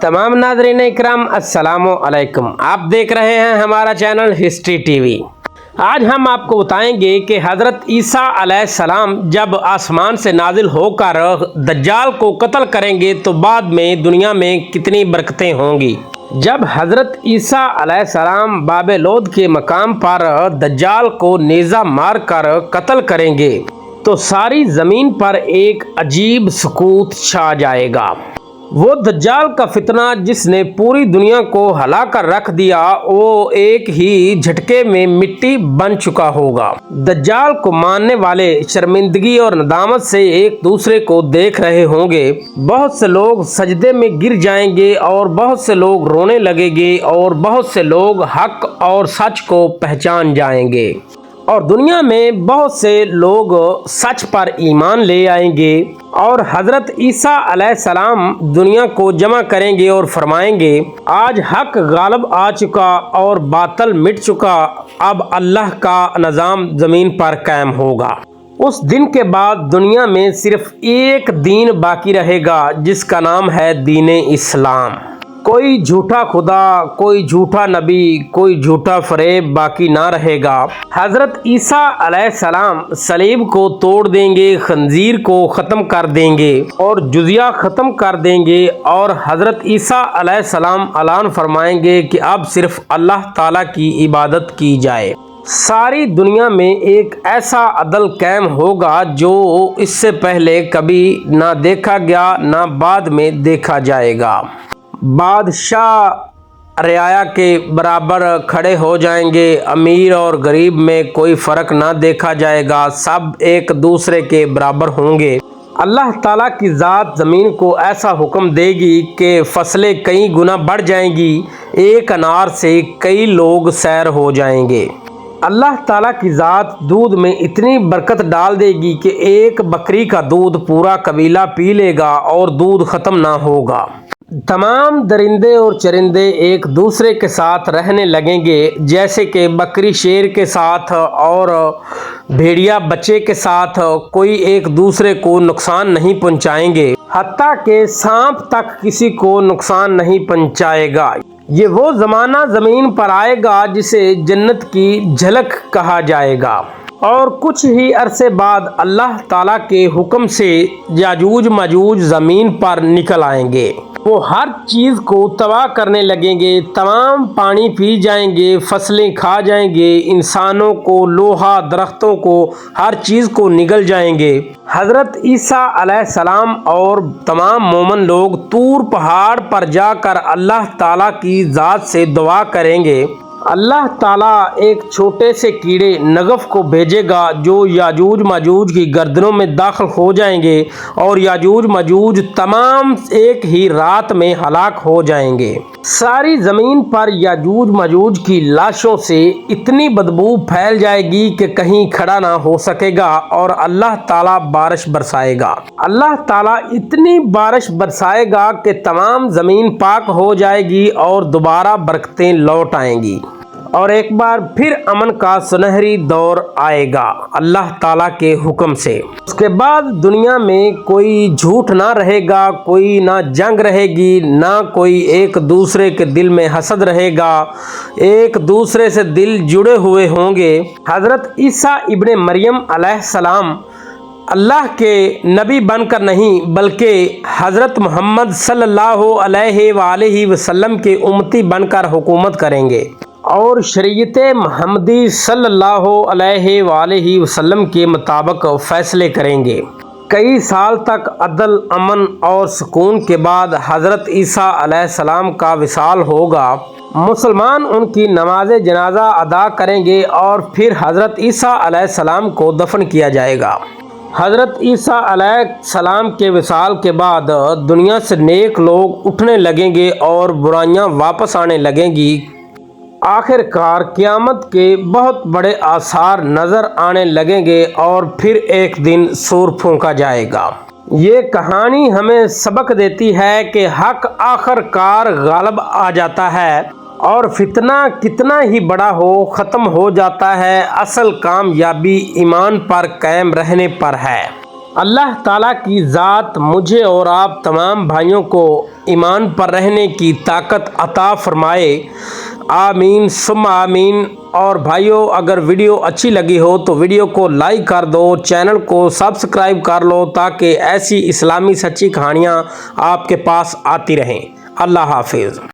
तमाम नाज़रीन इकराम अस्सलामु अलैकुम। आप देख रहे हैं हमारा चैनल हिस्ट्री टीवी। आज हम आपको बताएंगे कि हज़रत ईसा अलैहिस्सलाम जब आसमान से नाजिल होकर दज्जाल को कत्ल करेंगे तो बाद में दुनिया में कितनी बरकतें होंगी। जब हज़रत ईसा अलैहिस्सलाम बाबेलोद के मकाम पर दज्जाल को नेज़ा मार कर कत्ल करेंगे तो सारी ज़मीन पर एक अजीब सुकूत छा जाएगा। वो दज्जाल का फितना जिसने पूरी दुनिया को हला कर रख दिया वो एक ही झटके में मिट्टी बन चुका होगा। दज्जाल को मानने वाले शर्मिंदगी और नदामत से एक दूसरे को देख रहे होंगे। बहुत से लोग सजदे में गिर जाएंगे और बहुत से लोग रोने लगेंगे और बहुत से लोग हक और सच को पहचान जाएंगे और दुनिया में बहुत से लोग सच पर ईमान ले आएंगे और हज़रत ईसा अलैहिस्सलाम दुनिया को जमा करेंगे और फरमाएंगे, आज हक गालिब आ चुका और बातिल मिट चुका, अब अल्लाह का निज़ाम ज़मीन पर कायम होगा। उस दिन के बाद दुनिया में सिर्फ एक दीन बाकी रहेगा जिसका नाम है दीन इस्लाम। कोई झूठा खुदा, कोई झूठा नबी, कोई झूठा फरेब बाकी ना रहेगा। हज़रत ईसा अलैहिस्सलाम सलीब को तोड़ देंगे, खंजीर को ख़त्म कर देंगे और जुजिया ख़त्म कर देंगे और हज़रत ईसा अलैहिस्सलाम ऐलान फरमाएंगे कि अब सिर्फ अल्लाह ताला की इबादत की जाए। सारी दुनिया में एक ऐसा अदल कायम होगा जो इससे पहले कभी ना देखा गया ना बाद में देखा जाएगा। बादशाह रियाया के बराबर खड़े हो जाएंगे, अमीर और गरीब में कोई फ़र्क ना देखा जाएगा, सब एक दूसरे के बराबर होंगे। अल्लाह ताला की ज़ात ज़मीन को ऐसा हुक्म देगी कि फसलें कई गुना बढ़ जाएंगी, एक अनार से कई लोग सैर हो जाएंगे। अल्लाह ताला की ज़ात दूध में इतनी बरकत डाल देगी कि एक बकरी का दूध पूरा कबीला पी लेगा और दूध ख़त्म ना होगा। तमाम दरिंदे और चरिंदे एक दूसरे के साथ रहने लगेंगे, जैसे कि बकरी शेर के साथ और भेड़िया बच्चे के साथ, कोई एक दूसरे को नुकसान नहीं पहुंचाएंगे, हत्ता के सांप तक किसी को नुकसान नहीं पहुंचाएगा। ये वो ज़माना ज़मीन पर आएगा जिसे जन्नत की झलक कहा जाएगा और कुछ ही अरसे बाद अल्लाह ताला के हुक्म से याजूज माजूज ज़मीन पर निकल आएंगे। वो हर चीज़ को तबाह करने लगेंगे, तमाम पानी पी जाएंगे, फसलें खा जाएंगे, इंसानों को, लोहा, दरख्तों को, हर चीज़ को निगल जाएंगे। हज़रत ईसा अलैहिस्सलाम और तमाम मोमन लोग तूर पहाड़ पर जाकर अल्लाह ताला की ज़ात से दुआ करेंगे। अल्लाह ताला एक छोटे से कीड़े नगफ़ को भेजेगा जो याजूज माजूज की गर्दनों में दाखिल हो जाएंगे और याजूज माजूज तमाम एक ही रात में हलाक हो जाएंगे। सारी ज़मीन पर याजूज माजूज की लाशों से इतनी बदबू फैल जाएगी कि कहीं खड़ा ना हो सकेगा और अल्लाह ताला बारिश बरसाएगा। अल्लाह ताला इतनी बारिश बरसाएगा कि तमाम ज़मीन पाक हो जाएगी और दोबारा बरकतें लौट आएंगी और एक बार फिर अमन का सुनहरी दौर आएगा अल्लाह ताला के हुक्म से। उसके बाद दुनिया में कोई झूठ ना रहेगा, कोई ना जंग रहेगी, ना कोई एक दूसरे के दिल में हसद रहेगा, एक दूसरे से दिल जुड़े हुए होंगे। हज़रत ईसा इब्ने मरियम अलैहिस्सलाम अल्लाह के नबी बनकर नहीं बल्कि हज़रत मोहम्मद सल्लल्लाहु अलैहि वसल्लम के उम्मती बनकर हुकूमत करेंगे और शरीयत मुहम्मदी सल्लल्लाहु अलैहि वसल्लम के मुताबिक फ़ैसले करेंगे। कई साल तक अदल, अमन और सुकून के बाद हज़रत ईसा अलैहिस्सलाम का विसाल होगा। मुसलमान उनकी नमाज जनाजा अदा करेंगे और फिर हज़रत ईसा अलैहिस्सलाम को दफन किया जाएगा। हज़रत ईसा अलैहिस्सलाम के विसाल के बाद दुनिया से नेक लोग उठने लगेंगे और बुराइयां वापस आने लगेंगी। आखिरकार क़यामत के बहुत बड़े आसार नज़र आने लगेंगे और फिर एक दिन सूर फूंका जाएगा। ये कहानी हमें सबक देती है कि हक आखिरकार गालिब आ जाता है और फितना कितना ही बड़ा हो ख़त्म हो जाता है। असल कामयाबी ईमान पर कायम रहने पर है। اللہ تعالیٰ کی ذات مجھے اور آپ تمام بھائیوں کو ایمان پر رہنے کی طاقت عطا فرمائے، آمین ثم آمین۔ اور بھائیوں، اگر ویڈیو اچھی لگی ہو تو ویڈیو کو لائک کر دو، چینل کو سبسکرائب کر لو تاکہ ایسی اسلامی سچی کہانیاں آپ کے پاس آتی رہیں۔ اللہ حافظ۔